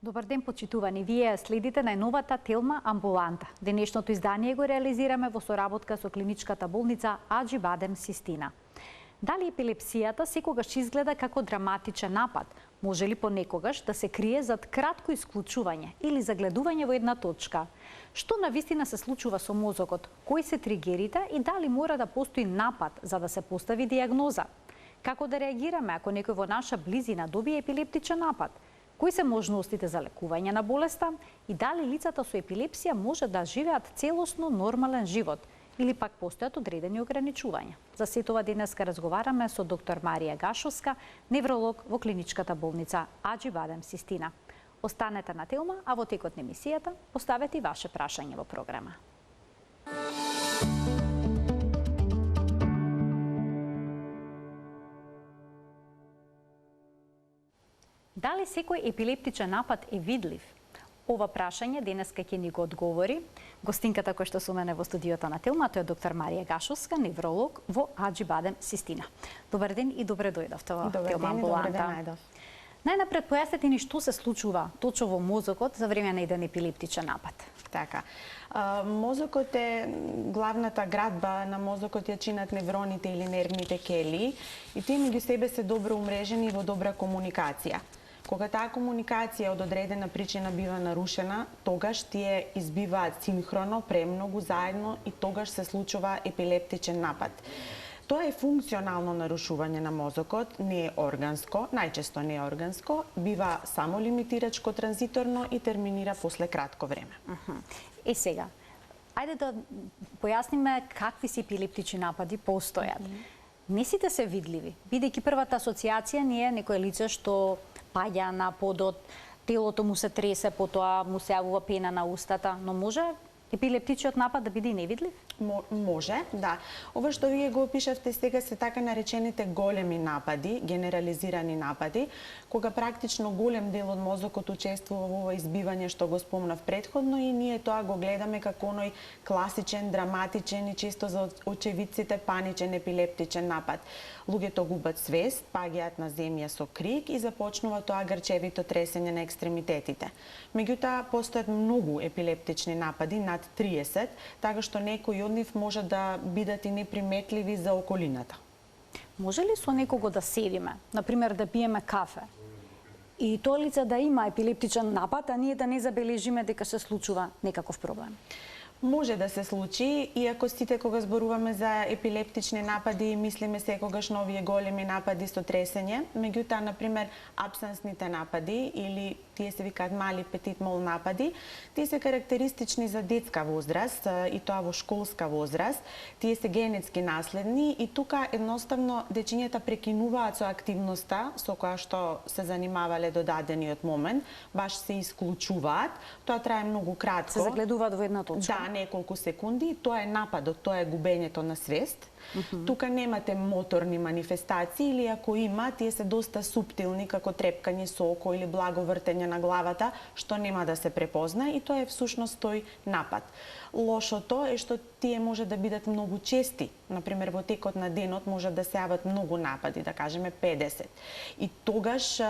Добар ден, почитувани. Вие следите најновата Телма амбуланта. Денешното издание го реализираме во соработка со клиничката болница Аџи-Бадем Систина. Дали епилепсијата секогаш изгледа како драматичен напад? Може ли понекогаш да се крие зад кратко исклучување или загледување во една точка? Што навистина се случува со мозокот? Кои се тригерите и дали мора да постои напад за да се постави диагноза? Како да реагираме ако некој во наша близина добие епилептичен напад? Кои се можностите за лекување на болеста и дали лицата со епилепсија може да живеат целосно нормален живот или пак постојат одредени ограничувања? За сето ова денеска разговараме со доктор Марија Гашовска, невролог во клиничката болница Аџи-Бадем Систина. Останете на Телма, а во текот на емисијата поставете и ваше прашање во програма. Дали секој епилептичен напад е видлив? Ова прашање денеска ќе ни го одговори гостинката која што со мене во студиото на Телма, тоа е доктор Марија Гашовска, невролог во Аџи-Бадем Систина. Добар ден и добре дојдовте во Телма амбуланта. Најнапред појаснете ни што се случува точно во мозокот за време на еден епилептичен напад. Така. Мозокот е главната градба на мозокот ја чинат невроните или нервните кели и тие меѓу себе се добро умрежени во добра комуникација. Кога таа комуникација од одредена причина бива нарушена, тогаш тие избиваат синхроно, премногу заедно и тогаш се случува епилептичен напад. Тоа е функционално нарушување на мозокот, не е органско, најчесто не е органско, бива само лимитирачко транзиторно и терминира после кратко време. Сега, ајде да појасниме какви се епилептични напади постојат. Не сите се видливи, бидејќи првата асоциација не е некое лице што паѓа на подот, телото му се тресе, потоа му се јавува пена на устата, но може епилептичниот напад да биде и невидлив? Може, да. Ова што вие го опишавте сега се така наречените големи напади, генерализирани напади, кога практично голем дел од мозокот учествува во ова избивање што го спомнав претходно и ние тоа го гледаме како оној класичен, драматичен и често за очевидците паничен епилептичен напад. Луѓето губат свест, паѓаат на земја со крик и започнува тоа грчевито тресење на екстремитетите. Меѓутоа, постојат многу епилептични напади, над 30, така што некои од нив може да бидат и неприметливи за околината. Може ли со некого да седиме, например да пиеме кафе, и тоа лице да има епилептичен напад, а ние да не забележиме дека се случува некаков проблем? Може да се случи, иако сите кога зборуваме за епилептични напади, мислиме секогаш на овие големи напади со тресење, меѓутоа, например, абсенсните напади или тие се викаат мали петит мол напади, тие се карактеристични за детска возраст и тоа во школска возраст, тие се генетски наследни и тука едноставно дечињата прекинуваат со активноста со која што се занимавале до дадениот момент, баш се исклучуваат, тоа трае многу кратко. Се загледуваат во една точка. Да, неколку секунди, тоа е нападот, тоа е губењето на свест. Тука немате моторни манифестации или ако има, тие се доста суптилни како трепкање со око или благо вртење на главата, што нема да се препозна и тоа е всушност тој напад. Лошото е што тие може да бидат многу чести. Например, во текот на денот може да се јават многу напади, да кажеме 50. И тогаш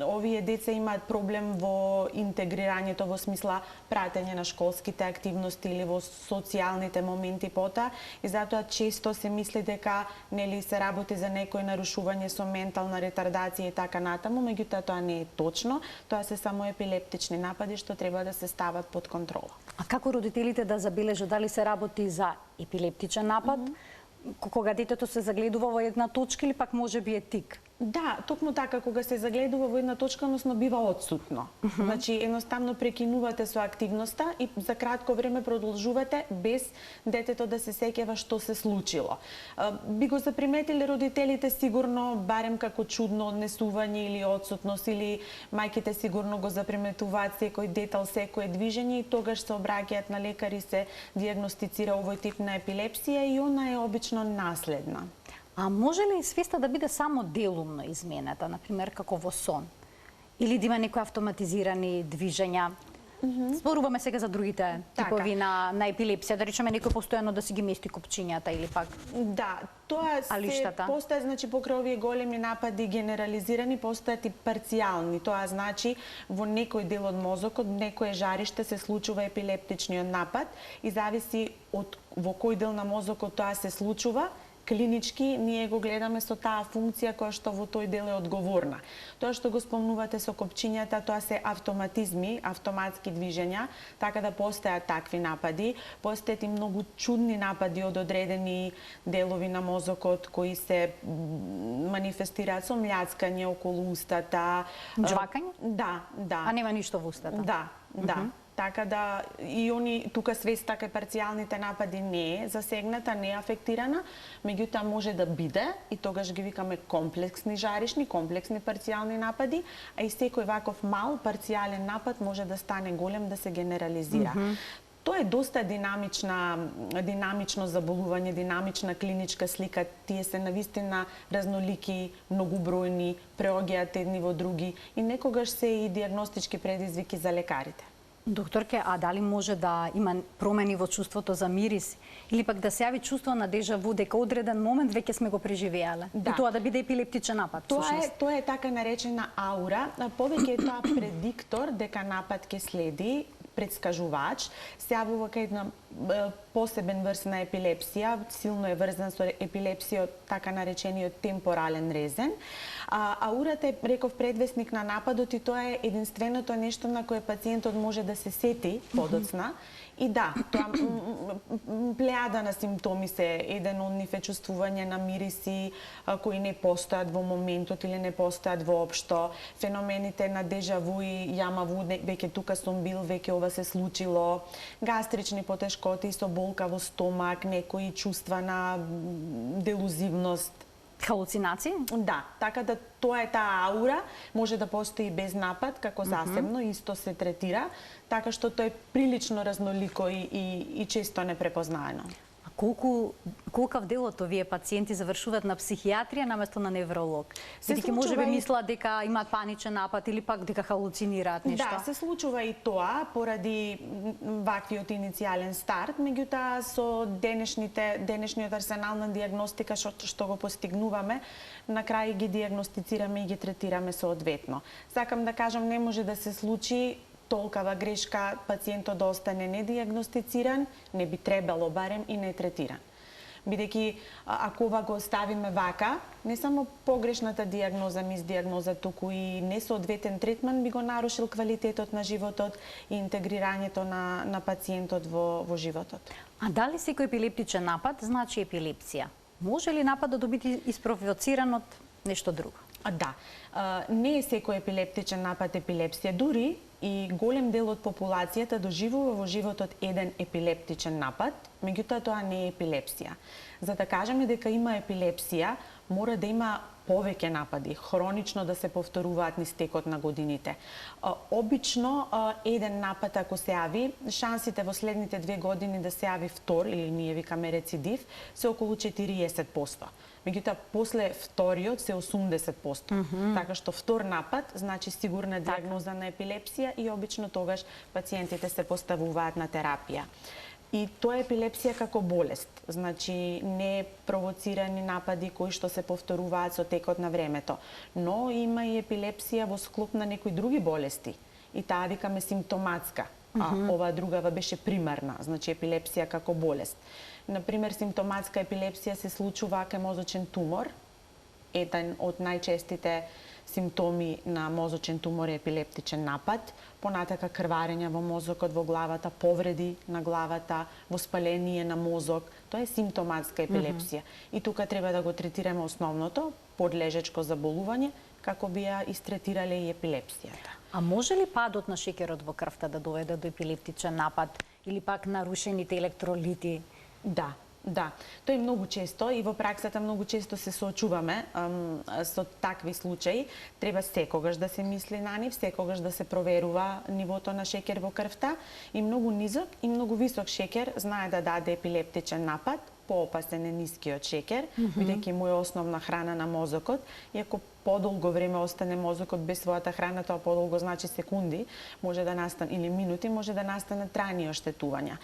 овие деца имаат проблем во интегрирањето во смисла пратење на школските активности или во социјалните моменти потоа и затоа често се мисли дека нели се работи за некој нарушување со ментална ретардација и така натаму, меѓутоа тоа не е точно, тоа се само епилептични напади што треба да се стават под контрола. А како родителите да забележат дали се работи за епилептичен напад, кога детето се загледува во една точка или пак може би е тик? Да, токму така, кога се загледува во една точка, односно бива отсутно. Значи, едноставно прекинувате со активноста и за кратко време продолжувате без детето да се сеќава што се случило. Би го заприметиле родителите сигурно, барем како чудно однесување или отсутност, или мајките сигурно го заприметуваат секој детал, секое движење и тогаш се обраќаат на лекар и се дијагностицира овој тип на епилепсија и она е обично наследна. А може ли свеста да биде само делумно изменета, например како во сон? Или да има некои автоматизирани движења? Зборуваме сега за другите типови на епилепсија, да речеме некој постојано да си ги мести копчињата или пак Да, тоа се постојат, значи покрај овие големи напади генерализирани, постојат и парцијални. Тоа значи во некој дел од мозокот, некое жариште се случува епилептичниот напад и зависи од во кој дел на мозокот тоа се случува. Клинички ние го гледаме со таа функција која што во тој дел е одговорна. Тоа што го спомнувате со копчињата, тоа се автоматизми, автоматски движења, така да постојат такви напади. Постојат и многу чудни напади од одредени делови на мозокот кои се манифестираат со мљацкање околу устата. Жвакање? Да. А нема ништо во устата? Да. Така да и они тука свеста кај парцијалните напади не е засегната, не е афектирана, меѓутоа може да биде и тогаш ги викаме комплексни жаришни, комплексни парцијални напади, а и секој ваков мал парцијален напад може да стане голем, да се генерализира. Тоа е доста динамично заболување, динамична клиничка слика. Тие се навистина разнолики, многубројни, преоѓаат едни во други и некогаш се и дијагностички предизвики за лекарите. Докторке, а дали може да има промени во чувството за мирис или пак да се јави чувство на дежаву дека одреден момент веќе сме го преживеале? Да. И тоа да биде епилептичен напад? Тоа е така наречена аура, повеќе е тоа предиктор дека напад ќе следи, предскажувач, се јавува кај една посебен врст на епилепсија, силно е врзан со епилепсија, така наречениот темпорален резен. Аурата е, реков, предвестник на нападот и тоа е единственото нешто на кое пациентот може да се сети подоцна. И да, тоа плејада на симптоми се, еден од нив е чувствување на мириси кои не постојат во моментот или не постојат воопшто, феномените на дежаву и јамаву, веќе тука сум бил, веќе ова се случило, гастрични потешкоти со болка во стомак, некои чувства на делузивност, халуцинации? Да, така да тоа е таа аура, може да постои без напад, како засебно, исто се третира, така што тоа е прилично разнолико и често непрепознаено. А колкав дел од овие пациенти завршуваат на психијатрија наместо на невролог? Бидејќи можеби мислат дека имаат паничен напад или пак дека халуцинираат нешто? Да, се случува и тоа поради ваквиот иницијален старт, меѓутоа со денешниот арсенал на дијагностика што го постигнуваме, на крај ги дијагностицираме и ги третираме соодветно. Сакам да кажам, не може да се случи толкава грешка пациентот да остане недијагностициран, не би требало барем и не третиран. Бидејќи ако ова го оставиме вака, не само погрешната дијагноза, мисдијагноза, туку и несоодветен третман би го нарушил квалитетот на животот и интегрирањето на пациентот во животот. А дали секој епилептичен напад значи епилепсија? Може ли нападот да биде испровоциран од нешто друго? Да. Не е секој епилептичен напад епилепсија, дури и голем дел од популацијата доживува во животот еден епилептичен напад, меѓутоа тоа не е епилепсија. За да кажеме дека има епилепсија, мора да има повеќе напади, хронично да се повторуваат низ текот на годините. Обично еден напад ако се јави, шансите во следните 2 години да се јави втор или ние викаме рецидив се околу 40%. Меѓутоа после вториот се 80%. Така што втор напад значи сигурна дијагноза на епилепсија и обично тогаш пациентите се поставуваат на терапија. И тоа е епилепсија како болест, значи не провоцирани напади кои што се повторуваат со текот на времето, но има и епилепсија во склоп на некои други болести и таа викаме симптоматска, а оваа другава беше примарна, значи епилепсија како болест. Например, симптоматска епилепсија се случува кај мозочен тумор, еден од најчестите симптоми на мозочен тумор е епилептичен напад, понатака крварење во мозокот, во главата, повреди на главата, воспаление на мозок, тоа е симптоматска епилепсија. И тука треба да го третираме основното, подлежечко заболување, како би ја истретирале и епилепсијата. А може ли падот на шеќерот во крвта да доведе до епилептичен напад или пак нарушените електролити? Да, тоа е многу често и во праксата многу често се соочуваме со такви случаи. Треба секогаш да се мисли на нив, секогаш да се проверува нивото на шеќер во крвта и многу низок и многу висок шеќер знае да даде епилептичен напад, поопасен е нискиот шеќер, бидејќи му е основна храна на мозокот, и ако подолго време остане мозокот без својата храна, тоа подолго значи секунди, може да настане или минути, може да настанат трајни оштетувања.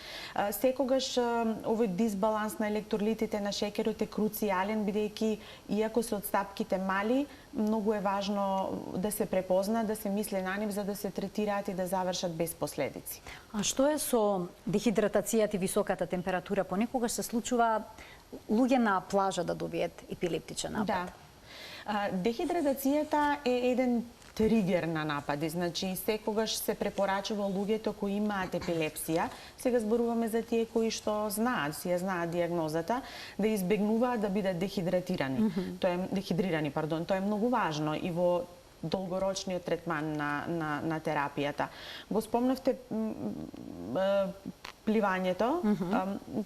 Секогаш овој дисбаланс на електролитите на шеќерот е круцијален, бидејќи иако се одстапките мали, многу е важно да се препозна, да се мисли на нив за да се третираат и да завршат без последици. А што е со дехидратацијата и високата температура? Понекогаш се случува луѓе на плажа да добијат епилептичен напад. Да. Дехидратацијата е еден тригер на напади, значи секогаш се препорачува луѓето кои имаат епилепсија, сега зборуваме за тие кои што знаат, си ја знаат дијагнозата, да избегнуваат да бидат дехидрирани. Тоа е многу важно и во долгорочниот третман на терапијата. Го спомнавте пливањето.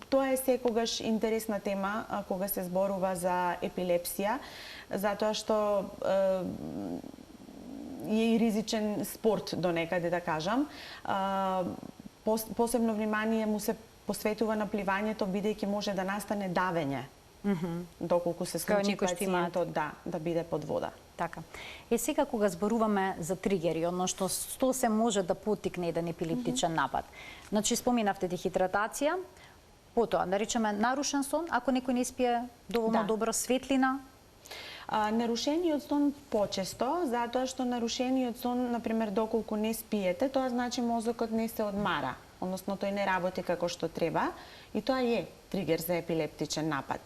Тоа е секогаш интересна тема кога се зборува за епилепсија, затоа што е и ризичен спорт до некаде, да кажам. Посебно внимание му се посветува на пливањето, бидејќи може да настане давење. Доколку се случи пациентот да биде под вода. Така. Сега кога зборуваме за тригери, односно што се може да поттикне еден епилептичен напад. Значи споминавте дехидратација, потоа да речеме нарушен сон, ако некој не спие доволно добро, светлина. Нарушениот сон почесто, затоа што нарушениот сон, например, доколку не спиете, тоа значи мозокот не се одмара, односно тој не работи како што треба и тоа е тригер за епилептичен напад.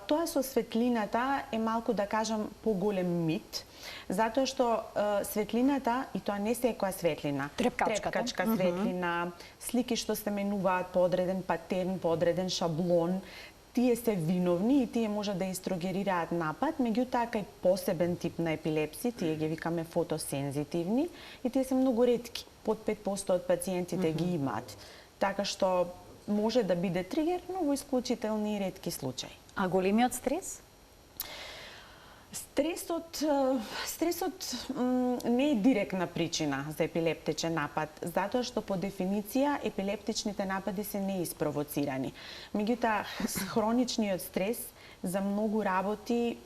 Тоа со светлината е малку, да кажам, поголем мит, затоа што светлината, и тоа не секоја светлина, трепкачка светлина, слики што се менуваат по одреден патерн, по одреден шаблон, тие се виновни и тие може да истрогерираат напад, меѓутоа кај посебен тип на епилепсија, тие ги викаме фотосензитивни и тие се многу ретки, под 5% од пациентите ги имаат. Така што може да биде тригер, но во исклучителни и ретки случаи. А големиот стрес? Стресот не е директна причина за епилептичен напад, затоа што по дефиниција епилептичните напади се неиспровоцирани. Меѓутоа, хроничниот стрес за многу работи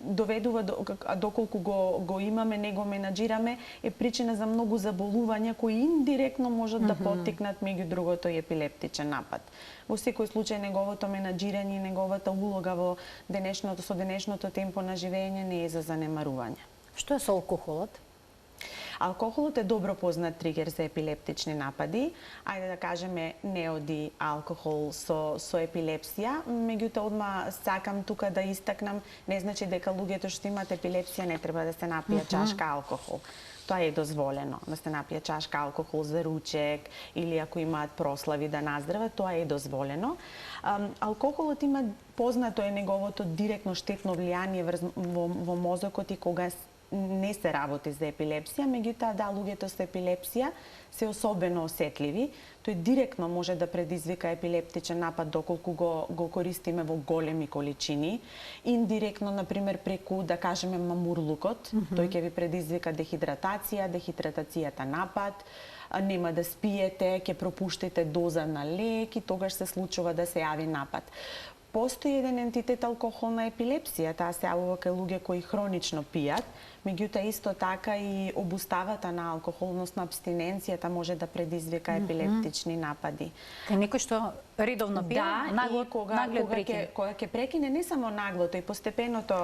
доведува, доколку го имаме, не го менаџираме, е причина за многу заболувања кои индиректно можат да поттикнат меѓу другото и епилептичен напад. Во секој случај неговото менаџирање, неговата улога во денешното темпо на живење не е за занемарување. Што е со алкохолот? Алкохолот е добро познат тригер за епилептични напади. Ајде да кажеме, не оди алкохол со епилепсија, меѓутоа одма сакам тука да истакнам, не значи дека луѓето што имаат епилепсија не треба да се напијат чашка алкохол. Тоа е дозволено, да се напијат чашка алкохол за ручек или ако имаат прослави да наздрават, тоа е дозволено. Алкохолот има, познато е неговото директно штетно влијание во мозокот и кога не се работи за епилепсија, меѓутоа луѓето со епилепсија се особено осетливи. Тој директно може да предизвика епилептичен напад доколку го користиме во големи количини. Индиректно, например, преку, да кажеме, мамурлукот, тој ќе ви предизвика дехидратацијата напад, нема да спиете, ќе пропуштите доза на лек и тогаш се случува да се јави напад. Постои еден ентитет алкохолна епилепсија, таа се јавува кај луѓе кои хронично пијат, меѓутоа исто така и обуставата на алкохол, односно абстиненцијата може да предизвика епилептични напади. Кај некој што редовно пие, нагло прекине. Кога ќе прекине не само наглото и постепеното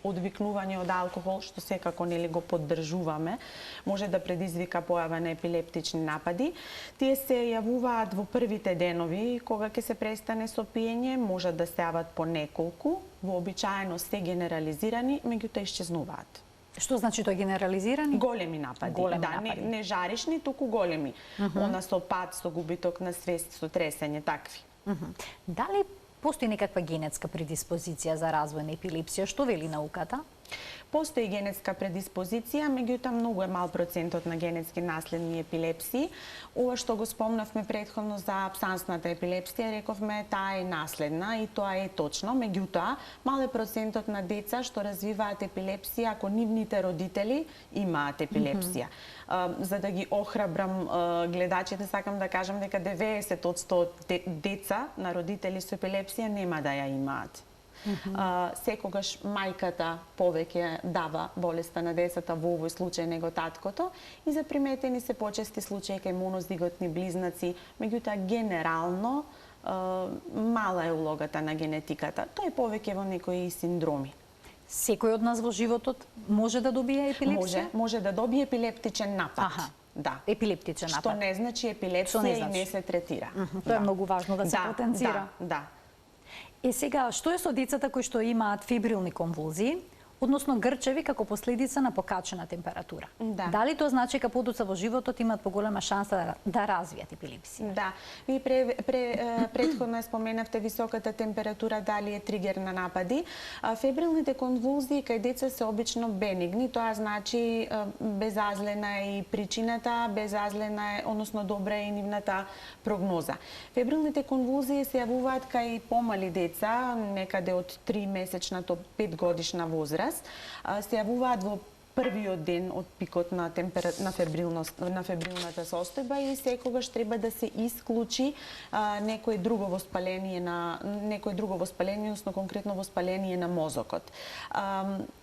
одвикнување од алкохол, што секако нели го поддржуваме, може да предизвика појава на епилептични напади. Тие се јавуваат во првите денови, кога ќе се престане со пиење, можат да се јават по неколку, вообичаено се генерализирани, меѓутоа исчезнуваат. Што значи тоа генерализирани? Големи напади. Не жаришни, туку големи. Она со пад, со губиток на свест, со тресење, такви. Дали постои некаква генетска предиспозиција за развој на епилепсија? Што вели науката? Постои генетска предиспозиција, меѓутоа многу е мал процентот на генетски наследни епилепсии. Ова што го спомнавме претходно за абсансната епилепсија, рековме таа е наследна и тоа е точно, меѓутоа мал е процентот на деца што развиваат епилепсија ако нивните родители имаат епилепсија. За да ги охрабрам гледачите, сакам да кажам дека 90% деца на родители со епилепсија нема да ја имаат. Секогаш мајката повеќе дава болеста на децата, во овој случај него таткото, и заприметени се почести случаи кај монозиготни близнаци, меѓутоа генерално мала е улогата на генетиката. Тоа е повеќе во некои синдроми. Секој од нас во животот може да добие епилепсија? Може да добие епилептичен напад. Да. Епилептичен напад. Што не значи епилепсија и не се третира. Тоа е многу важно да се потенцира. Да. Сега, што е со децата кои што имаат фебрилни конвулзии, односно грчеви како последица на покачена температура? Дали тоа значи дека подоцна во животот имаат поголема шанса да развијат епилепсија? Да. Ви претходно споменавте високата температура дали е тригер на напади. Фебрилните конвулзии кај деца се обично бенигни, тоа значи безазлена е и причината, безазлена е, односно добра е и нивната прогноза. Фебрилните конвулзии се јавуваат кај помали деца, некаде од 3-месечна до 5-годишна возраст. Се јавуваат во првиот ден од пикот на фебрилната состојба и секогаш треба да се исклучи некое друго воспаление, односно конкретно воспаление на мозокот.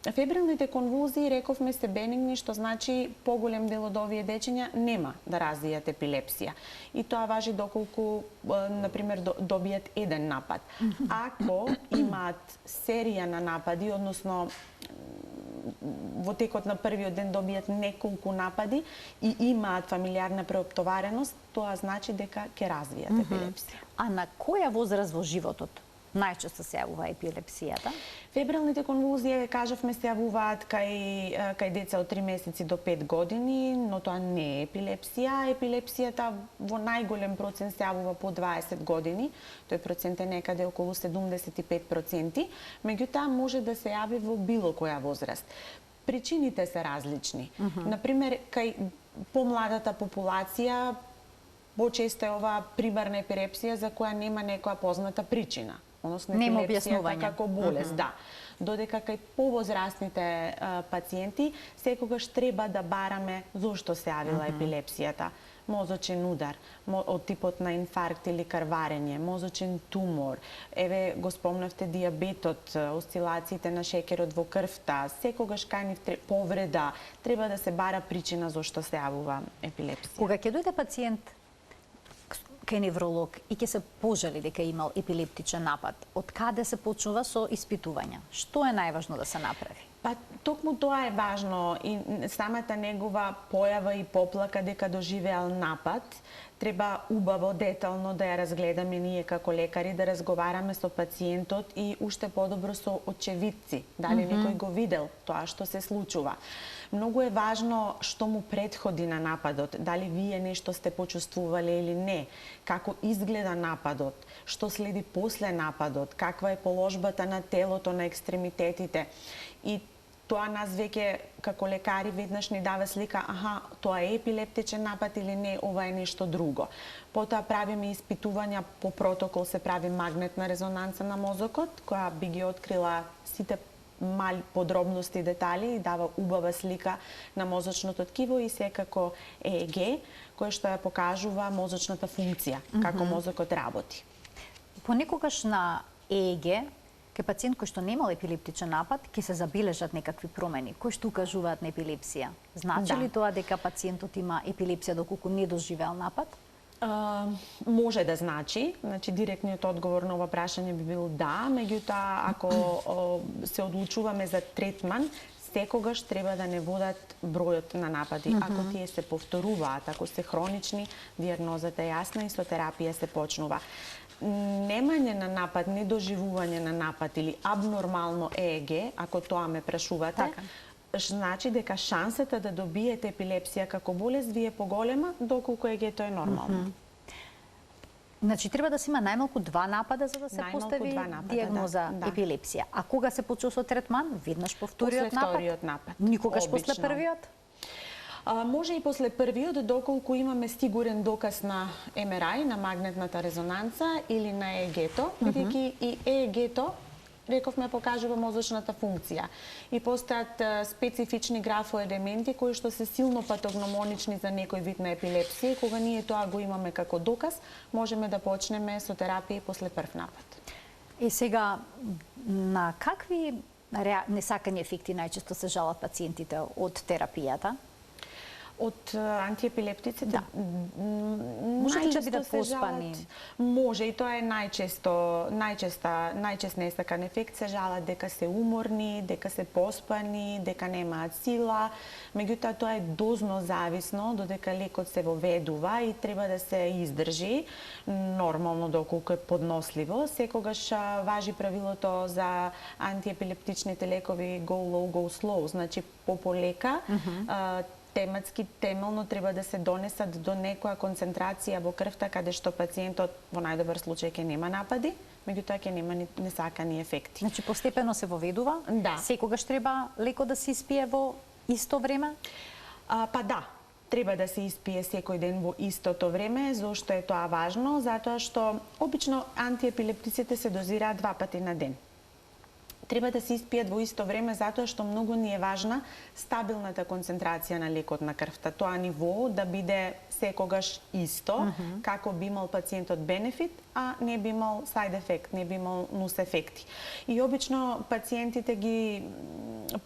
Фебрилните конвулзии, рековме, се бенигни, што значи поголем дел од овие дечиња нема да развијат епилепсија. И тоа важи доколку, например, добијат еден напад. Ако имаат серија на напади, односно во текот на првиот ден добијат неколку напади и имаат фамилиарна преоптовареност, тоа значи дека ќе развијат епилепсија. А на која возраст во животот најчесто се јавува епилепсијата? Фебрилните конвулзии, кажавме, се јавуваат кај деца од 3 месеци до 5 години, но тоа не е епилепсија. Епилепсијата во најголем процент се јавува по 20 години, тој процент е некаде околу 75%, меѓутоа може да се јави во било која возраст. Причините се различни. Например, кај помладата популација, почесто е оваа примарна епилепсија за која нема некоја позната причина. Односно епилепсијата како болест, да. Додека кај повозрастните пациенти секогаш треба да бараме зошто се јавила епилепсијата. Мозочен удар, од типот на инфаркт или крварење, мозочен тумор, еве го спомнавте дијабетот, осцилациите на шеќерот во крвта, секогаш кај нив повреда, треба да се бара причина зошто се јавува епилепсија. Кога ќе дојде пациент кај невролог и ќе се пожали дека имал епилептичен напад, од каде се почнува со испитувања? Што е најважно да се направи? Па, токму тоа е важно и самата негова појава и поплака дека доживеал напад, треба убаво, детално да ја разгледаме ние како лекари, да разговараме со пациентот и уште подобро со очевидци, дали некој го видел тоа што се случува. Многу е важно што му претходи на нападот, дали вие нешто сте почувствувале или не, како изгледа нападот, што следи после нападот, каква е положбата на телото, на екстремитетите. И тоа нас веќе како лекари веднаш ни дава слика, тоа е епилептичен напад или не, ова е нешто друго. Потоа правиме испитувања, по протокол се прави магнетна резонанца на мозокот, која би ги открила сите мали подробности и детали и дава убава слика на мозочното ткиво и секако ЕЕГ, кој што ја покажува мозочната функција, како мозокот работи. Понекогаш на ЕЕГ, кај пациент кој што немал епилептичен напад, ќе се забележат некакви промени, кои што укажуваат на епилепсија. Значи ли тоа дека пациентот има епилепсија доколку не доживеал напад? Може да значи, директниот одговор на ова прашање би бил да, меѓутоа ако се одлучуваме за третман, секогаш треба да не водат бројот на напади. Ако тие се повторуваат, ако се хронични, дијагнозата е јасна и со терапија се почнува. Немање на напад, недоживување на напад или абнормално ЕЕГ, ако тоа ме прашувате, значи дека шансата да добиете епилепсија како болест ви е поголема, доколку ЕЕГ-то е нормално. Значи треба да се има најмалку 2 напада за да се постави дијагноза епилепсија. А кога се почува со третман? Веднаш по вториот напад? После вториот напад. Никогаш после првиот? Може и после првиот, доколку имаме сигурен доказ на МРА, на магнетната резонанца или на ЕЕГ-то, бидејќи и ЕЕГ-то рековме покажува мозочната функција и постојат специфични графоелементи кои што се силно патогномонични за некој вид на епилепсија и кога ние тоа го имаме како доказ, можеме да почнеме со терапија после прв напад. Сега, на какви несакани ефекти најчесто се жалат пациентите од терапијата? Од антиепилептиците? Да. Може ли да бидат поспани? Може, и тоа е најчест несакан ефект. Се жалат дека се уморни, дека се поспани, дека немаат сила. Меѓутоа, тоа е дозно зависно, додека лекот се воведува и треба да се издржи нормално доколку е подносливо. Секогаш важи правилото за антиепилептичните лекови go low, go slow, значи пополека. Тематски, темелно треба да се донесат до некоја концентрација во крвта каде што пациентот во најдобар случај ќе нема напади, меѓутоа ќе нема несакани ефекти. Значи постепено се воведува? Да. Секогаш треба лекот да се испие во исто време? Па да, треба да се испие секој ден во истото време. Зошто е тоа важно? Затоа што обично антиепилептиците се дозираат 2 пати на ден. Треба да се испијат во исто време затоа што многу ни е важна стабилната концентрација на лекот на крвта. Тоа ниво да биде секогаш исто, како би имал пациентот бенефит, а не би имал side ефект, не би имал нус ефекти. И обично пациентите ги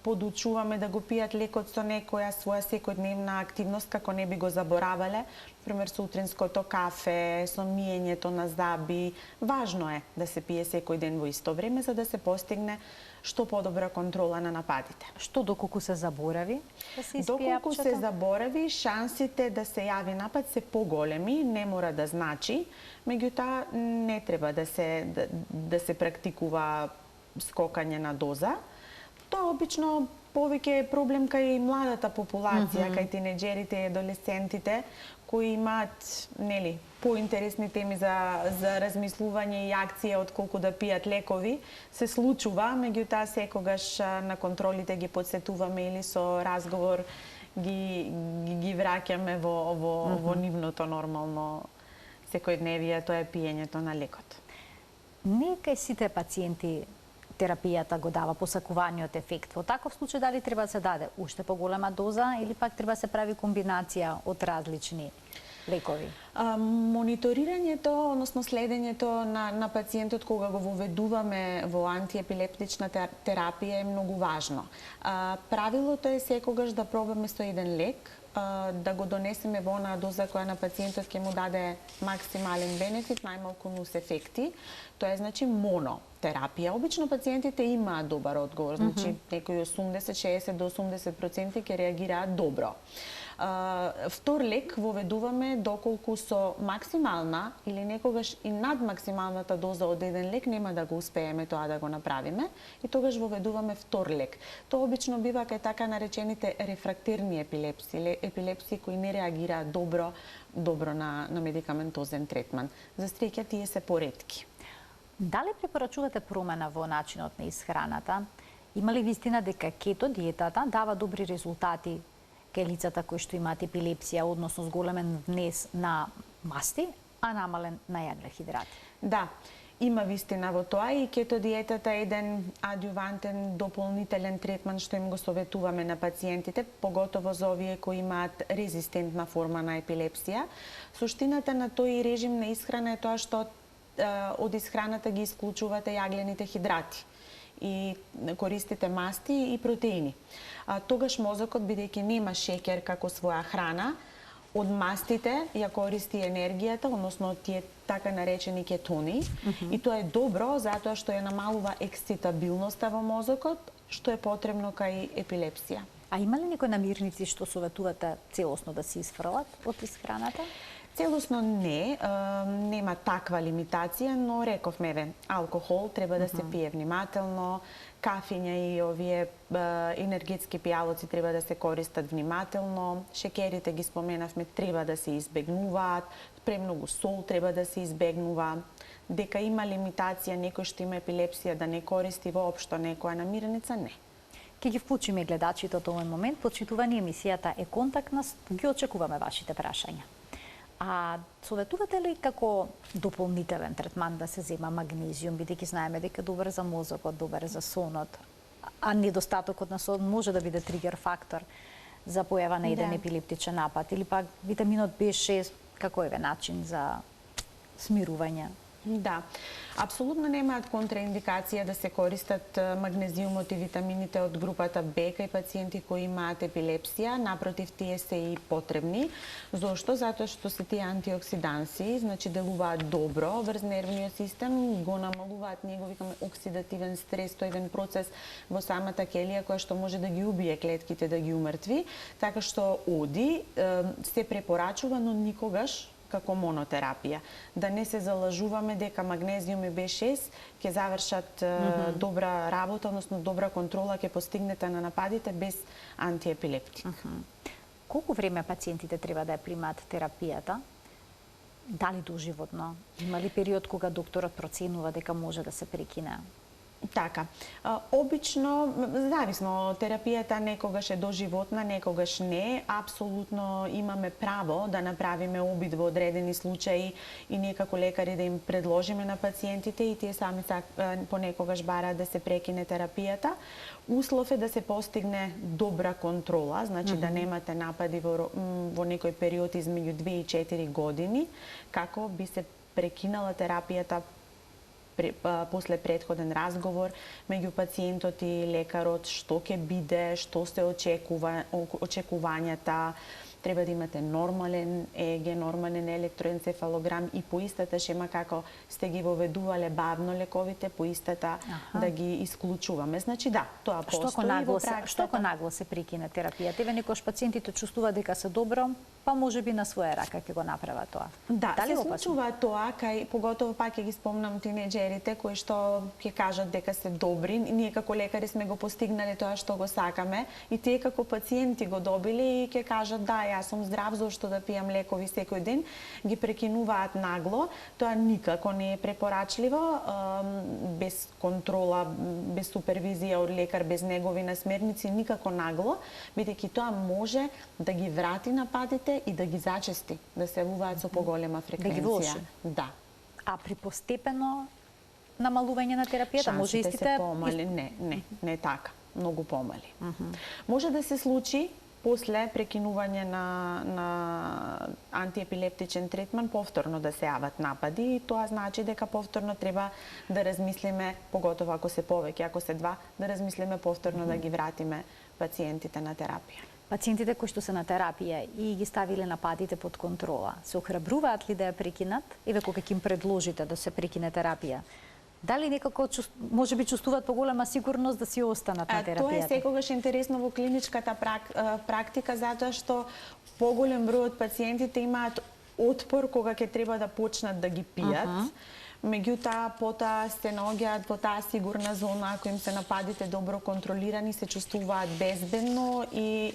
подучуваме да го пијат лекот со некоја своја секојдневна активност, како не би го заборавале, пример со утринското кафе, со миењето на заби. Важно е да се пие секој ден во исто време за да се постигне што подобра контрола на нападите. Што доколку се заборави да се испие Доколку апчето? се заборави, шансите да се јави напад се поголеми, не мора да значи, меѓутоа не треба да се практикува скокање на доза. Тоа обично повеќе е проблем кај младата популација, кај тинеџерите и адолесцентите, кои имаат, нели, поинтересни теми за размислување и акција отколку да пијат лекови, се случува, меѓутоа секогаш на контролите ги подсетуваме или со разговор ги враќаме во нивното нормално секојдневие, тоа е пиењето на лекот. Не кај сите пациенти терапијата го дава посакуваниот ефект. Во таков случај дали треба да се даде уште поголема доза или пак треба да се прави комбинација од различни лекови? Мониторирањето, односно следењето на пациентот кога го воведуваме во антиепилептична терапија е многу важно. Правилото е секогаш да пробаме со еден лек, да го донесеме во онаа доза која на пациентот ќе му даде максимален бенефит, најмалку нус ефекти. Тоа е значи монотерапија. Обично пациентите имаат добар одговор, значи некои 60 до 80% ќе реагираат добро. Втор лек воведуваме доколку со максимална или некогаш и над максималната доза од еден лек нема да го успееме тоа да го направиме и тогаш воведуваме втор лек. Тоа обично бива кај така наречените рефрактерни епилепсии или епилепсии кои не реагираат добро на медикаментозен третман. За среќа тие се поретки. Дали препорачувате промена во начинот на исхраната? Има ли вистина дека кето диетата дава добри резултати кај лицата кои што имаат епилепсија, односно зголемен внес на масти, а намален на јаглехидрати? Да, има вистина во тоа и кето диетата е еден адјувантен дополнителен третман што им го советуваме на пациентите, поготово за овие кои имаат резистентна форма на епилепсија. Суштината на тој режим на исхрана е тоа што од исхраната ги исклучувате јаглените хидрати и користите масти и протеини. Тогаш мозокот, бидејќи нема шеќер како своја храна, од мастите ја користи енергијата, односно тие така наречени кетони, и тоа е добро затоа што ја намалува ексцитабилноста во мозокот, што е потребно кај епилепсија. А има ли некои намирници што советувате целосно да се исфрлат од исхраната? Целосно не, нема таква лимитација, но рековме алкохол треба да се пие внимателно, кафења и овие енергетски пијалоци треба да се користат внимателно, шеќерите ги споменавме треба да се избегнуваат, премногу сол треба да се избегнува, дека има лимитација некој што има епилепсија да не користи воопшто некоја намирница, не. Ке ги вклучиме гледачите од овој момент, почитувани емисијата е Контактна, ги очекуваме вашите прашања. А советувате ли како дополнителен третман да се зема магнезиум, бидејќи знаеме дека добар за мозокот, добар за сонот, а недостатокот на сон може да биде тригер фактор за појава на еден епилептичен напад, или пак витаминот B6 како е начин за смирување? Да, апсолутно немаат контраиндикација да се користат магнезиумот и витамините од групата Б кај пациенти кои имаат епилепсија, напротив тие се и потребни. Зошто? Затоа што се тие антиоксиданси, значи делуваат добро врз нервниот систем, го намалуваат него, викаме, оксидативен стрес, тој еден процес во самата келија која што може да ги убие клетките, да ги умртви, така што оди се препорачува, но никогаш како монотерапија. Да не се залажуваме дека магнезиум и B6 ќе завршат добра работа, односно добра контрола ќе постигнете на нападите без антиепилептик. Колку време пациентите треба да ја примаат терапијата? Дали доживотно? Има ли период кога докторот проценува дека може да се прекине? Така. Обично, зависно, терапијата некогаш е доживотна, некогаш не. Апсолутно имаме право да направиме обид во одредени случаи и ние како лекари да им предложиме на пациентите и тие сами понекогаш бараат да се прекине терапијата. Услов е да се постигне добра контрола, значи да немате напади во некој период измеѓу 2 и 4 години, како би се прекинала терапијата после претходен разговор меѓу пациентот и лекарот, што ќе биде, што се очекувањата, треба да имате нормален ЕГ, нормален електроенцефалограм и по истата шема како сте ги воведувале бавно лековите, по истата да ги исклучуваме. Значи да, тоа постои во праксата. Што ако нагло се прекине терапијата? Еве некош пациентите чувствуваат дека се добро, па може би на своја рака ќе го направат тоа. Да, се случува тоа, кај поготово пак ќе ги спомнам тинеџерите кои што ќе кажат дека се добри. Ние како лекари сме го постигнале тоа што го сакаме и тие како пациенти го добиле и ќе кажат да, јас сум здрав, зошто да пијам лекови секој ден, ги прекинуваат нагло. Тоа никако не е препорачливо, без контрола, без супервизија од лекар, без негови насмерници, никако нагло, бидејќи тоа може да ги врати нападите и да ги зачести, да се явуваат со поголема фреквенција. Да ги влоши? Да. А при постепено намалување на терапијата може истите се помали? Не така, многу помали. Може да се случи после прекинување на антиепилептичен третман повторно да се јават напади и тоа значи дека повторно треба да размислиме, поготово ако се повеќе, ако се два, да размислиме повторно да ги вратиме пациентите на терапија. Пациентите кои што се на терапија и ги ставиле нападите под контрола, се охрабруваат ли да ја прекинат? Еве кога ќе им предложите да се прекине терапија, дали некако може би чувствуваат поголема сигурност да си останат на терапијата? Тоа е секогаш интересно во клиничката практика затоа што поголем број од пациентите имаат отпор кога ќе треба да почнат да ги пијат. Меѓутоа, потоа се наоѓаат во таа сигурна зона, ако им се нападите добро контролирани, се чувствуваат безбедно и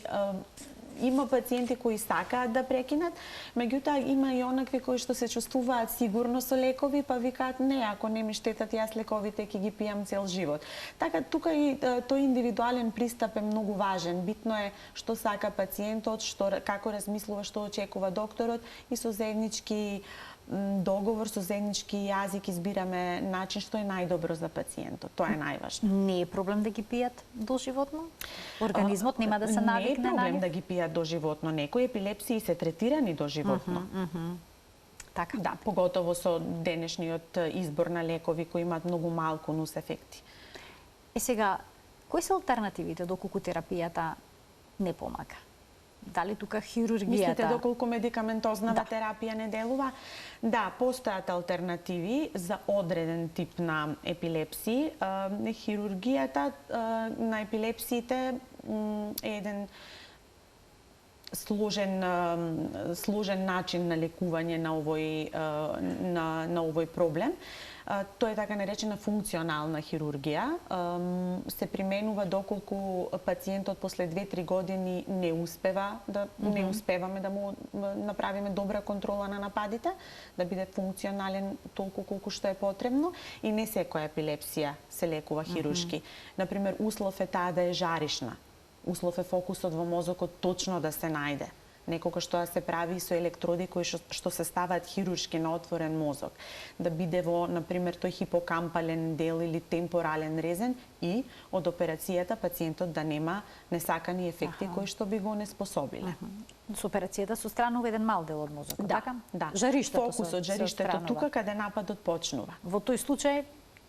има пациенти кои сакаат да прекинат, меѓутоа има и онакви кои што се чувствуваат сигурно со лекови, па викаат не, ако не ми штетат, јас лековите ќе ги пијам цел живот. Така тука и тој индивидуален пристап е многу важен. Битно е што сака пациентот, како размислува, што очекува докторот и со заеднички договор, со заеднички јазик избираме начин што е најдобро за пациентот. Тоа е најважно. Не е проблем да ги пијат доживотно? Организмот нема да се навикне на Не е проблем да ги пијат доживотно. Некои епилепсии се третирани доживотно. Така. Да, поготово со денешниот избор на лекови кои имаат многу малку нус ефекти. Сега, кои се алтернативите доколку терапијата не помага? Дали тука хирургијата? Мислите доколку медикаментознава терапија не делува? Да, постојат алтернативи за одреден тип на епилепсии. Хирургијата на епилепсиите е еден сложен начин на лекување на овој проблем. Тоа е така наречена функционална хирургија. Се применува доколку пациентот после 2-3 години не успеваме да му направиме добра контрола на нападите, да биде функционален толку колку што е потребно и не секоја епилепсија се лекува хируршки. Например, услов е таа да е жаришна. Услов е фокусот во мозокот точно да се најде. некогаш тоа се прави со електроди кои што се ставаат хируршки на отворен мозок, да биде во, например, тој хипокампален дел или темпорален резен и од операцијата пациентот да нема несакани ефекти кои што би го онеспособиле. Со операцијата се отстранува еден мал дел од мозокот, така? Да. Жариштето фокусот, жариштето тука каде нападот почнува. Во тој случај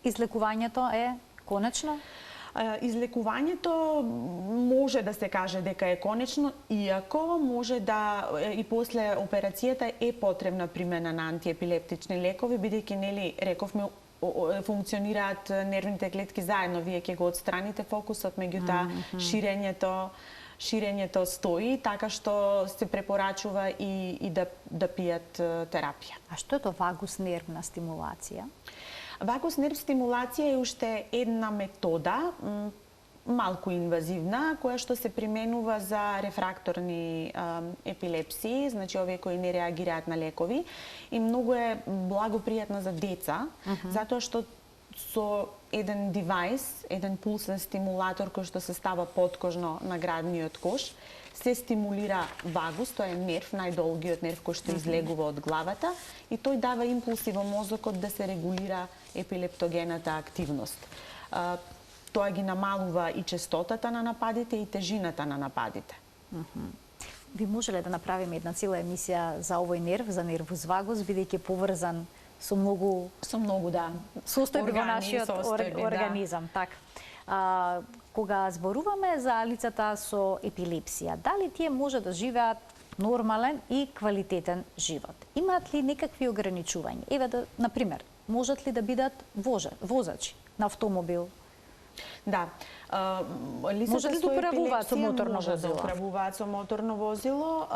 излекувањето е конечно? Излекувањето може да се каже дека е конечно, иако може да и после операцијата е потребна примена на антиепилептични лекови, бидејќи нели рековме функционираат нервните клетки заедно, вие ќе го отстраните фокусот, меѓутоа ширењето стои, така што се препорачува и да пијат терапија. А што е тоа вагус нервна стимулација? Вагус нерв стимулација е уште една метода, малку инвазивна, која што се применува за рефракторни епилепсии, значи овие кои не реагираат на лекови, и многу е благопријатна за деца, затоа што со еден девајс, еден пулсен стимулатор кој што се става подкожно на градниот кош, се стимулира вагус, тоа е нерв, најдолгиот нерв кој што излегува од главата, и тој дава импулси во мозокот да се регулира епилептогената активност. Тоа ги намалува и честотата на нападите и тежината на нападите. Би можеле да направиме една цела емисија за овој нерв, за нервус вагус, бидејќи поврзан со многу состојби во нашиот организам, така. Кога зборуваме за лицата со епилепсија, дали тие може да живеат нормален и квалитетен живот? Имаат ли некакви ограничувања? Еве да, например, можат ли да бидат возачи на автомобил? Да. Може ли да управуваат со моторно возило? Може да управуваат со моторно возило.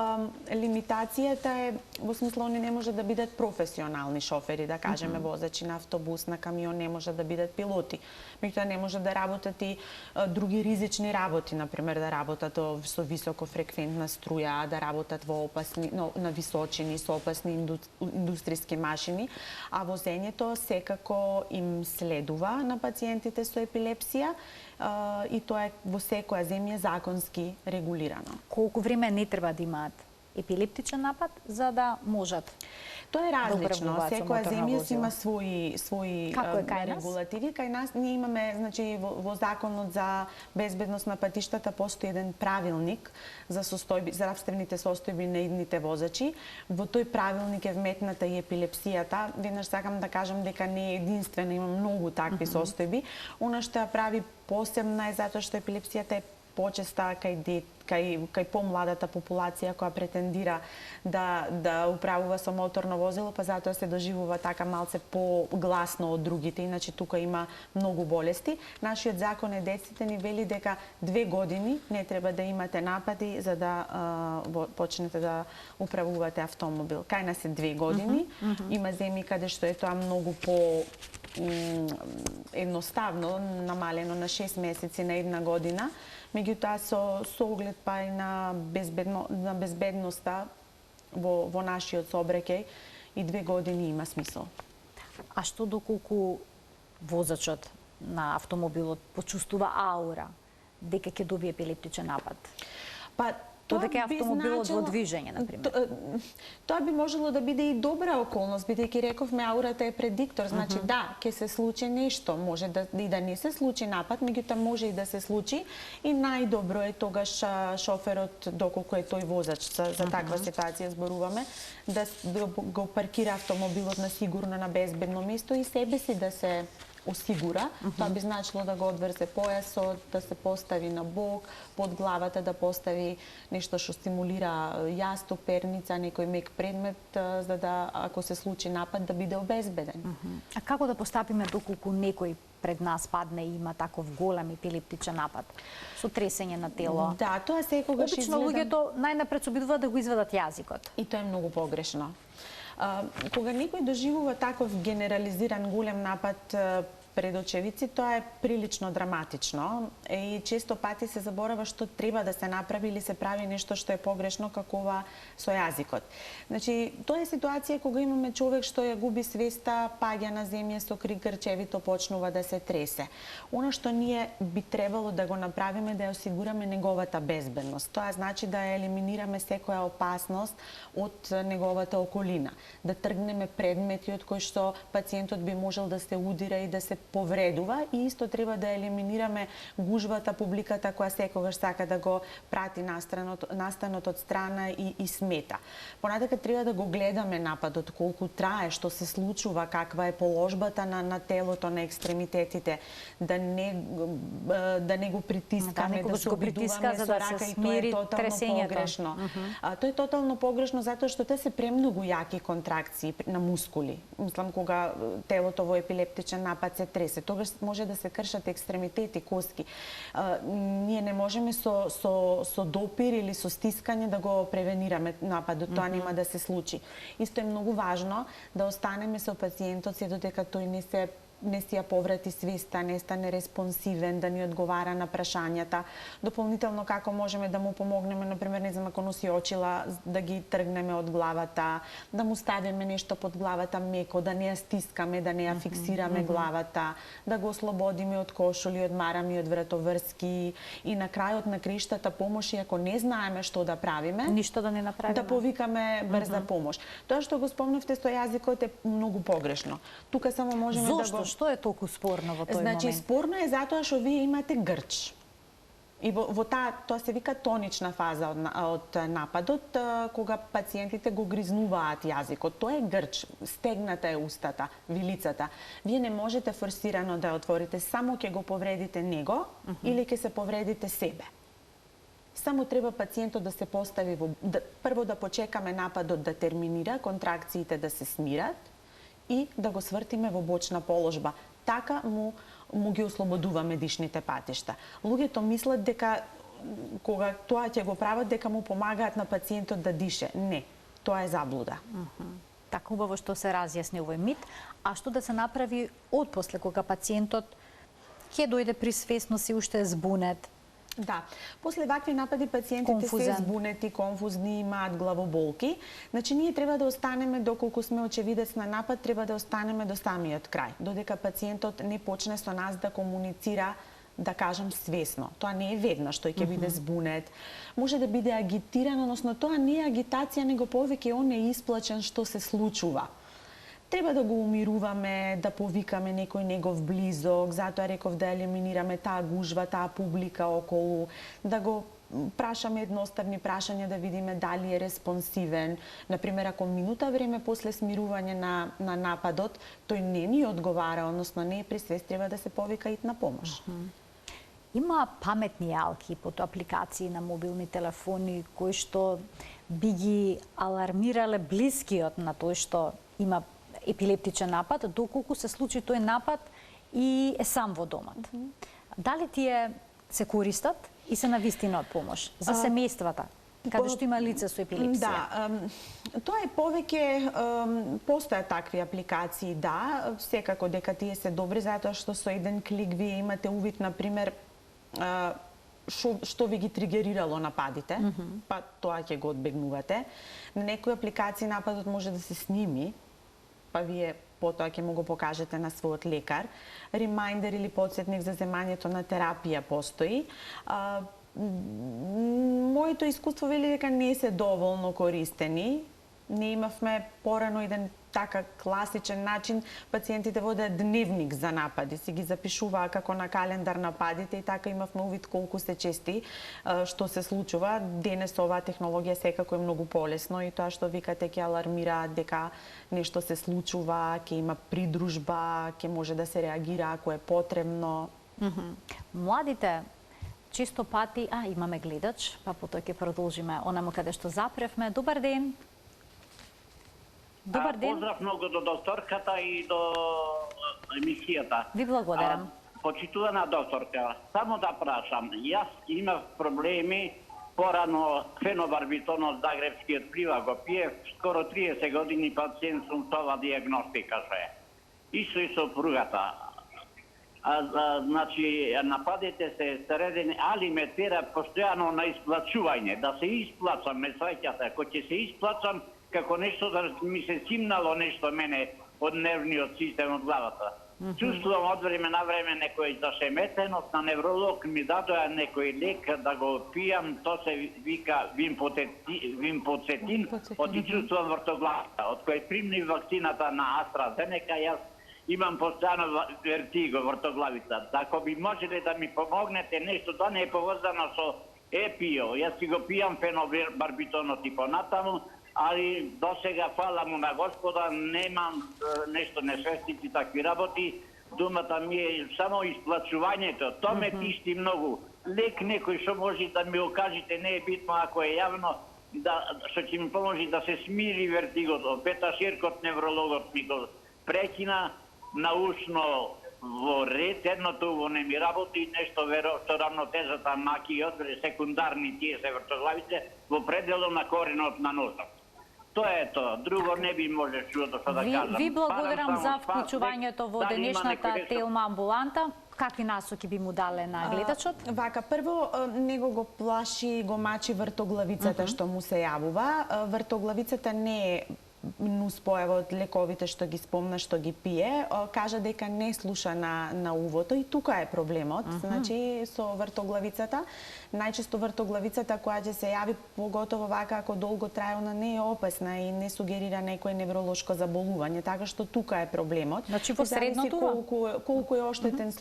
Лимитацијата е во смисло они не може да бидат професионални шофери, да кажеме, возачи на автобус, на камион, не може да бидат пилоти. Меѓутоа не може да работат и други ризични работи, например да работат со високофреквентна струја, да работат во опасни на височини со опасни индустријски машини, а возењето секако им следува на пациентите со епилепсија, и тоа е во секоја земја законски регулирано. Колку време не треба да имаат епилептичен напад за да можат? Тоа е различно. Секоја земја си има своји регулативи. Кај нас ние имаме, значи во законот за безбедност на патиштата постои еден правилник за здравствените состојби на идните возачи. Во тој правилник е вметната и епилепсијата. Веднаш сакам да кажам дека не е единствена, има многу такви состојби. Она што ја прави посебна е затоа што епилепсијата е почеста кај помладата популација која претендира да управува со моторно возило, па затоа се доживува така малце погласно од другите, иначе тука има многу болести. Нашиот закон е деците ни вели дека 2 години не треба да имате напади за да почнете да управувате автомобил. Кај нас е 2 години, има земји каде што е тоа многу по едноставно, намалено на 6 месеци на 1 година, меѓутоа со оглед па и на безбедноста во нашиот сообраќај и 2 години има смисол. А што доколку возачот на автомобилот почувствува аура дека ќе добие епилептичен напад? Па додека е автомобилот во движење, например? Тоа би можело да биде и добра околност, бидејќи рековме аурата е предиктор, значи да, ќе се случи нешто, може и да не се случи напад, меѓутоа може и да се случи, и најдобро е тогаш шоферот, доколку е тој возач, за таква ситуација зборуваме, да го паркира автомобилот на сигурно, на безбедно место и себе си да се осигура. Тоа би значило да го одврзе појасот, да се постави на бок, под главата да постави нешто што стимулира јасток, перница, некој мек предмет, за да ако се случи напад да биде обезбеден. А како да постапиме доколку некој пред нас падне и има таков голем епилептичен напад со тресење на тело? Да, тоа секогаш изгледа. Обично луѓето најнапред се обидуваат да го извадат јазикот. И тоа е многу погрешно. Кога некој доживува таков генерализиран голем напад, пред очевидци, тоа е прилично драматично и често пати се заборава што треба да се направи или се прави нешто што е погрешно, како ова со јазикот. Значи, тоа е ситуација кога имаме човек што ја губи свеста, паѓа на земја со крик грчевито, почнува да се тресе. Она што ние би требало да го направиме да ја осигураме неговата безбедност. Тоа значи да ја елиминираме секоја опасност од неговата околина, да тргнеме предмети од кои што пациентот би можел да се удира и да се повредува, и исто треба да елиминираме гужвата, публиката која секогаш сака да го прати настанот од страна и смета. Понатака треба да го гледаме нападот, колку трае, што се случува, каква е положбата на телото, на екстремитетите, да не го притискаме, да се обидуваме со рака, и тоа е тотално погрешно. Тоа е тотално погрешно затоа што те се премногу јаки контракции на мускули. Мислам, кога телото во епилептичен напад се тресе, тогаш може да се кршат екстремитети, коски. Ние не можеме со допир или со стискање да го превенираме нападот, тоа нема да се случи. Исто е многу важно да останеме со пациентот се додека тој не си ја поврати свеста, не стане респонсивен, да ни одговара на прашањата. Дополнително како можеме да му помогнеме, например, не знам, ако носи очила, да ги тргнеме од главата, да му ставиме нешто под главата меко, да не ја стискаме, да не ја фиксираме главата, да го ослободиме од кошули, од марами, од вратоврски, и на крајот на криштата помош, и ако не знаеме што да правиме, ништо да не направиме, да повикаме брза помош. Тоа што го спомнавте со јазикот е многу погрешно. Тука само можеме да го... Што е толку спорно во тој момент? Значи, спорно е затоа што вие имате грч. И во тоа се вика тонична фаза од нападот, кога пациентите го гризнуваат јазикот. Тоа е грч, стегната е устата, вилицата. Вие не можете форсирано да ја отворите, само ќе го повредите него или ќе се повредите себе. Само треба пациентот да се постави прво да почекаме нападот да терминира, контракциите да се смират, и да го свртиме во бочна положба. Така му ги ослободуваме дишните патишта. Луѓето мислат дека кога тоа ќе го прават, дека му помагаат на пациентот да дише. Не, тоа е заблуда. Така убаво што се разјасни овој мит, а што да се направи отпосле кога пациентот ќе дојде при свесност и уште е збунет? Да, после вакви напади пациентите се збунети, конфузни, имаат главоболки. Значи, ние треба да останеме, доколку сме очевидец на напад, треба да останеме до самиот крај, додека пациентот не почне со нас да комуницира, да кажам, свесно. Тоа не е веднаш, тој ќе биде збунет. Може да биде агитиран, односно тоа не е агитација, него повеќе он е исплачен што се случува. Треба да го умируваме, да повикаме некој негов близок, затоа реков да елиминираме таа гужва, таа публика околу, да го прашаме едноставни прашања, да видиме дали е респонсивен. Например, ако минута време после смирување на нападот, тој не ни одговара, односно не е при свест, треба да се повика итна помош. Има паметни јалки под апликации на мобилни телефони кои што би ги алармирале блискиот на тој што има епилептичен напад, доколку се случи тој напад и е сам во домот. Дали тие се користат и се навистина од помош за семејствата, каде што има лице со епилепсија? Да, тоа е повеќе, постојат такви апликации, да, секако дека тие се добри, затоа што со еден клик вие имате увид, например, што ви ги тригерирало нападите, па тоа ќе го одбегнувате. На некои апликации нападот може да се сними, па вие потоа ќе му го покажете на својот лекар. Ремајндер или подсетник за земањето на терапија постои. Моето искуство вели дека не се доволно користени. Не имавме порано еден така класичен начин, пациентите водат дневник за напади, си ги запишуваа како на календар нападите, и така имавме увид колку се чести, што се случува. Денес оваа технологија секако е многу полесно, и тоа што викате ќе алармира дека нешто се случува, ќе има придружба, ќе може да се реагира ако е потребно. Младите често пати, имаме гледач, па потоа ќе продолжиме онаму каде што запревме. Добар ден. Добар ден. Поздрав многу до докторката и до емисијата. Ви благодарам. Почитувана докторка, само да прашам, јас имав проблеми порано фенобарбитон од Загребскиот плива, го пиев скоро 30 години, пациент сум, тоа диагностика што е. Исто и сопругата. Значи, нападите се средени, али ме тера постојано на исплачување, да се исплачам, ме сваќате, ако ќе се исплачам, како нешто да ми се симнало нешто мене од нервниот систем од главата. Чувствувам од време на време некој зашеметеност, на невролог ми дадоа некој лек да го пијам, то се вика вимпоцетин, оти чувствувам вртоглавата. Од кој примни вакцината на AstraZeneca, јас имам постојано вертиго, вртоглавица. Ако би можеле да ми помогнете нешто, тоа не е поврзано со епио. Јас си го пијам фенобарбитонот и понатаму, али до сега, фала му на Господа, немам нешто несвестици, такви работи. Думата ми е само исплачувањето. То ме тишти многу. Лек некој што може да ми окажете, не е битно ако е јавно, што ќе ми поможи да се смири вертигото. Пета Ширкот, неврологот, ми го прекина научно во ред, едното во не ми работи, нешто што рамнотежата макиот, секундарни тие се вртоглавите, во пределот на коренот на носот. Тоа е тоа. Друго не би може чудо што да кажам. Ви благодарам за вклучувањето во денешната Телма амбуланта. Какви насоки би му дале на гледачот? Вака, прво, него го плаши, го мачи вртоглавицата што му се јавува. Вртоглавицата не е нуспојава од лековите што ги спомна, што ги пие, кажа дека не слуша на увото и тука е проблемот. Значи, со вртоглавицата, најчесто вртоглавицата која ќе се јави, поготово вака ако долго трае, она не е опасна и не сугерира некој невролошко заболување, така што тука е проблемот. Значи во средното колку е оштетен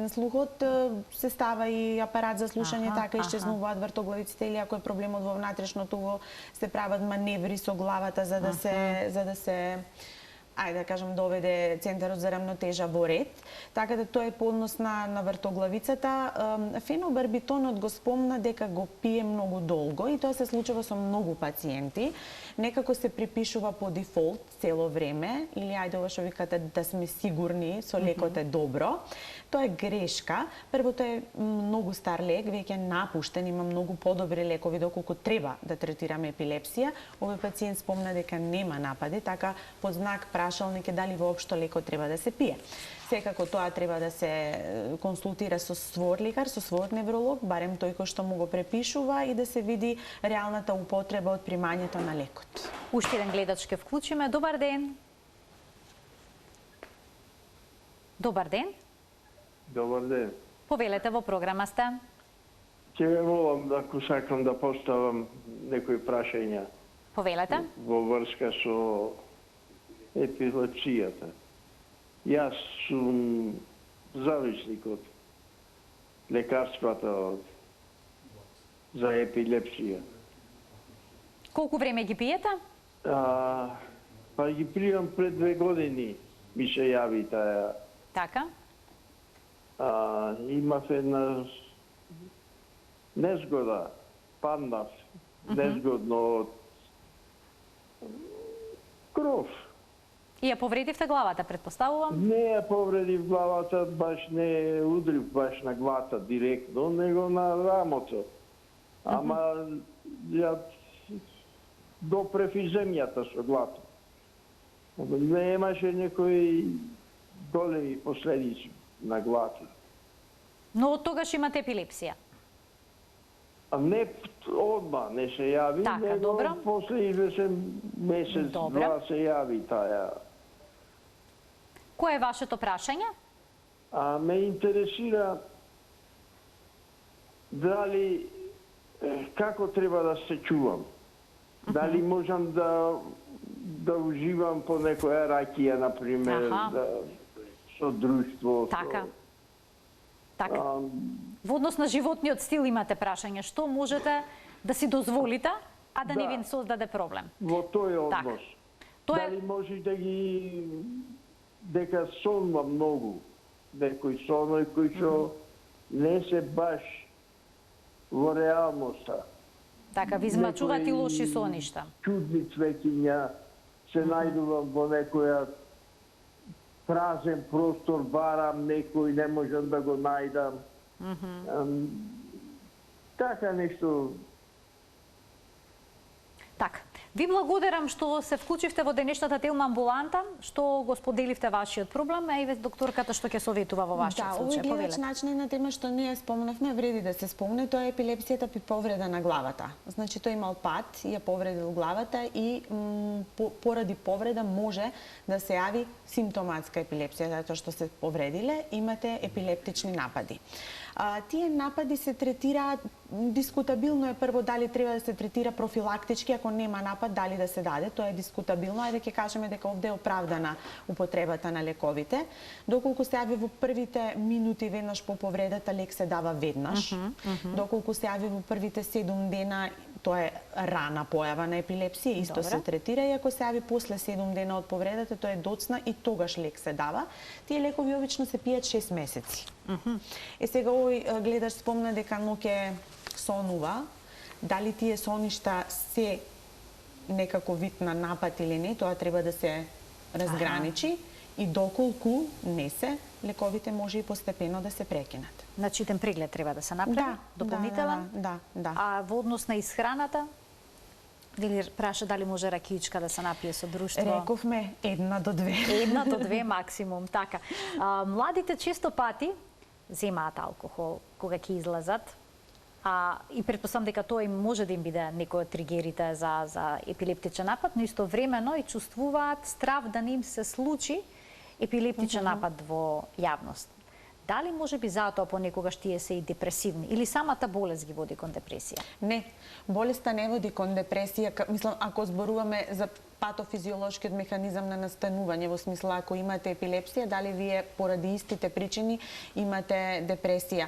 слухот, се става и апарат за слушање, така исчезнуваат вртоглавиците, или ако е проблемот во внатрешното уво, се прават маневри со главата за да се ајде да кажам, доведе центарот за рамнотежа во ред. Така да тоа е по однос на вртоглавицата. Фенобарбитонот го спомна дека го пие многу долго и тоа се случува со многу пациенти. Некако се припишува по дефолт цело време, или ајде ова што викате да сме сигурни со лекот е добро. Тоа е грешка. Прво, тоа е многу стар лек, веќе напуштен, има многу подобри лекови доколку треба да третираме епилепсија. Овој пациент спомна дека нема напади, така под знак прашалник е дали воопшто лекот треба да се пие. Секако тоа треба да се консултира со свор лекар, со свор невролог, барем тој кој што му го препишува, и да се види реалната употреба од примањето на лекот. Уште еден гледач ке вклучиме. Добар ден. Добар ден. Добар ден. Повелете, во програма сте. Ќе ве молам, ако сакам да поставам некои прашања. Повелете. Во врска со епилепсијата. Јас сум зависник од лекарствата за епилепсија. Колку време ги пиете? Па ги пријам пред 2 години ми се јави таа. Така. Имав една незгода, паднав незгодно од кров. И ја повредивте главата, предпоставувам? Не ја повредив главата, баш не удрив баш на главата директно, него на рамото. Ама ја допрев и земјата со главата. Не имаше некои големи последици на главата. Но од тогаш имате епилепсија? Не одма не се јави, така, него добро. после извесен месец, два се јави таа. Кое е вашето прашање? Ме интересира дали како треба да се чувам. Дали можам да уживам по некоја ракија, например, со друштво. Така. Така. Во однос на животниот стил имате прашање. Што можете да си дозволите, а да не ви создаде проблем? Во тој однос. Дали може да ги... дека сонма многу. Некој соној кој што не се баш во реалноста. Така, ви змачуваат и лоши соништа. Чудни цвеќиња, се најдувам во некоја празен простор, барам некој, не можам да го најдам. Така нешто. Така. Ви благодарам што се вклучивте во денешната Телма амбуланта, што го споделивте вашиот проблем, а и докторката што ќе советува во вашиот случај. Да, овој гледач начина тема што ние спомнавме, вреди да се спомне, тоа е епилепсијата при повреда на главата. Значи тој имал пат, ја повредил главата и поради повреда може да се јави симптоматска епилепсија, затоа што се повредиле, имате епилептични напади. Тие напади се третираат, дискутабилно е прво дали треба да се третира профилактички, ако нема напад, дали да се даде, тоа е дискутабилно, ајде ќе кажеме дека овде е оправдана употребата на лековите. Доколку се јави во првите минути веднаш по повредата, лек се дава веднаш. Доколку се јави во првите 7 дена, тоа е рана појава на епилепсија, исто се третира, и ако се јави после 7 дена од повредата, тоа е доцна и тогаш лек се дава. Тие лекови обично се пијат 6 месеци. Сега овој гледач спомна дека ноќе сонува, дали тие соништа се некако вид на напад или не, тоа треба да се разграничи и доколку не се, лековите може и постепено да се прекинат. Значитен преглед треба да се направи, дополнителен. Да. А во однос на исхраната, или праша дали може ракиичка да се напие со друштво? Рековме 1 до 2. 1 до 2 максимум, така. Младите често пати земаат алкохол кога ќе излазат, и претпоставам дека тоа им може да им биде некој од тригерите за епилептичен напад, но истовремено и чувствуваат страв да не им се случи епилептичен напад во јавност. Дали може би затоа понекогаш тие се и депресивни или самата болест ги води кон депресија? Не, болеста не води кон депресија, мислам ако зборуваме за патофизиолошкиот механизам на настанување, во смисла ако имате епилепсија, дали вие поради истите причини имате депресија.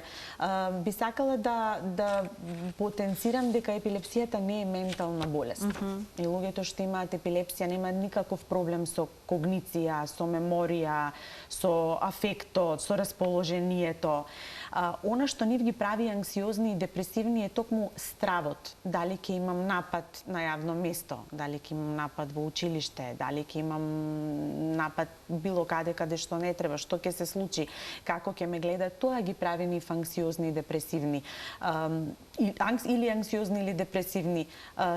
Би сакала да потенцирам дека епилепсијата не е ментална болест. И луѓето што имаат епилепсија немаат никаков проблем со когниција, со меморија, со афектот, со расположението. Она што нив ги прави анксиозни и депресивни е токму стравот. Дали ќе имам напад на јавно место, дали ќе имам напад во училиште, дали ќе имам напад било каде што не треба, што ќе се случи, како ќе ме гледат, тоа ги прави нив анксиозни и депресивни. Или анксиозни или депресивни.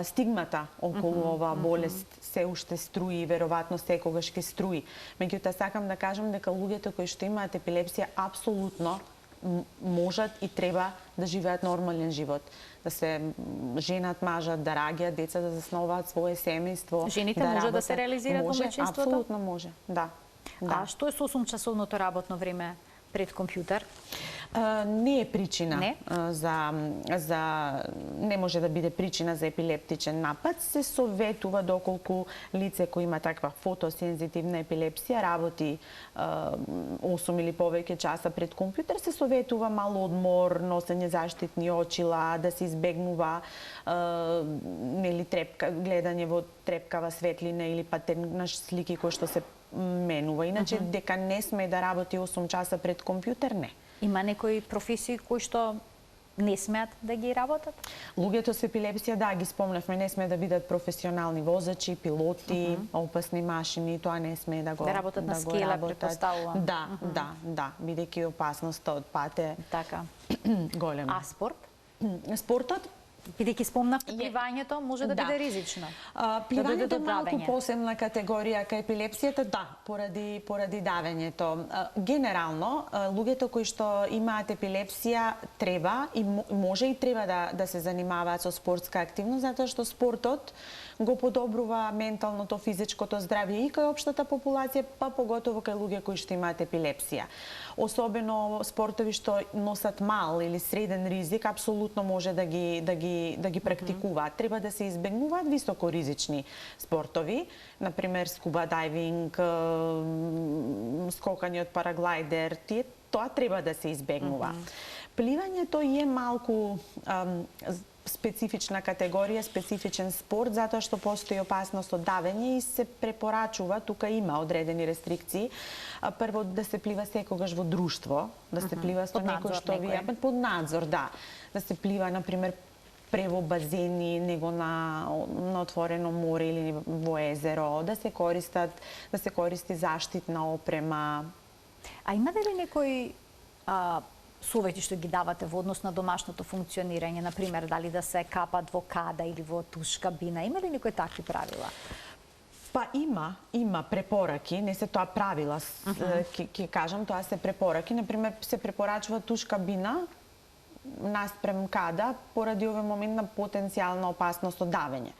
Стигмата околу оваа болест се уште струи и веројатно секогаш ќе струи. Меѓутоа сакам да кажам дека луѓето кои што имаат епилепсија апсолутно можат и треба да живеат нормален живот, да се женат, мажат, да раѓаат деца, да заснуваат свое семејство. Жените може да се реализираат во мајчинството? Апсолутно може, да. А што е со 8-часовното работно време пред компјутер? Не е причина не? не може да биде причина за епилептичен напад. Се советува доколку лице кој има таква фотосензитивна епилепсија работи 8 или повеќе часа пред компјутер, се советува мал одмор, носење заштитни очила, да се избегнува гледање во трепкава светлина или патернаш слики кои што се менува. Иначе дека не сме да работи 8 часа пред компјутер, не. Има некои професии кои што не смеат да ги работат? Луѓето со епилепсија, да, ги спомнавме, не сме да бидат професионални возачи, пилоти, опасни машини, тоа не сме да го да работат на скеле, претпоставувам. Да, бидејќи опасноста од пат е така голема. А спорт? Спортот Бидејќи спомнавте пливањето, може да биде ризично. Пливањето е малку посебна категорија кај епилепсијата, да, поради давењето. Генерално, луѓето кои што имаат епилепсија треба и може и треба да се занимаваат со спортска активност, затоа што спортот го подобрува менталното, физичкото здравје и кај општата популација, па поготово кај луѓе кои што имаат епилепсија. Особено спортови што носат мал или среден ризик, апсолутно може да ги практикуваат. Треба да се избегнуваат високоризични спортови, например скуба дайвинг, скокање од параглајдер, тоа треба да се избегнува. Пливањето е малку специфична категорија, специфичен спорт, затоа што постои опасност од давење и се препорачува, тука има одредени рестрикции, прво да се плива секогаш во друштво, да се плива со некој што ви под надзор, да се плива, например, прево базени, него на отворено море или во езеро, да се користи заштитна опрема. А имате ли некои совети што ги давате во однос на домашното функционирање, на пример дали да се капат во када или во туш кабина, има ли некои такви правила? Па има препораки, не се тоа правила, ќе кажам, тоа се препораки. Например, се препорачува туш кабина наспрем када поради овој момент на потенцијална опасност од давење.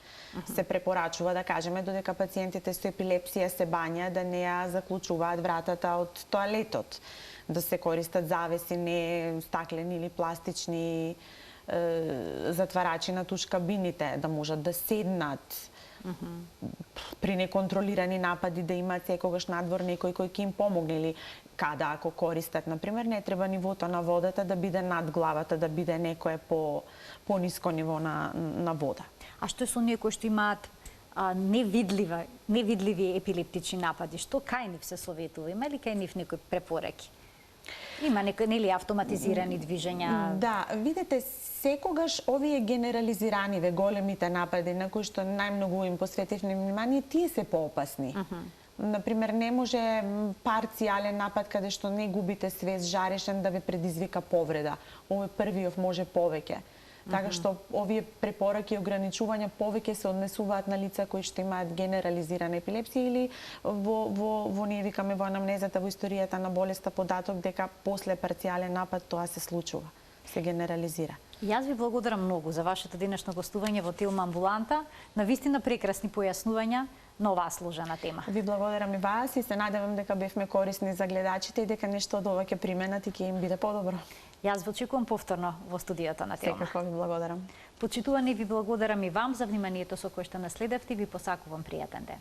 Се препорачува, да кажеме, додека пациентите со епилепсија се бања, да не ја заклучуваат вратата од тоалетот, да се користат завеси, не стаклени или пластични затварачи на туш кабините, да можат да седнат, при неконтролирани напади да имаат секогаш надвор некој кој ќе им помогне, или када ако користат, например, не треба нивото на водата да биде над главата, да биде некое по-ниско ниво на вода. А што е со оние кои што имаат невидливи епилептични напади? Што кај нив се советува? Има ли кај нив некои препораки? Има некои нели автоматизирани движења? Да, видете, секогаш овие генерализираниве големите напади на кои што најмногу им посветивме внимание, тие се поопасни. Например, не може парцијален напад каде што не губите свест, жарешен, да ве предизвика повреда. Овој првиот може повеќе. Така што овие препораки и ограничувања повеќе се однесуваат на лица кои што имаат генерализирана епилепсија или во ние викаме во анамнезата, во историјата на болеста податок дека после парцијален напад тоа се случува, се генерализира. Јас ви благодарам многу за вашето денешно гостување во Телма амбуланта, на вистина прекрасни појаснувања на оваа сложена тема. Ви благодарам и вас и се надевам дека бевме корисни за гледачите и дека нешто од ова ќе применат и ќе им биде подобро. Јас ве очекувам повторно во студиото на Телма. Секако ви благодарам. Почитувани, ви благодарам и вам за вниманието со кое што наследевте и ви посакувам пријатен ден.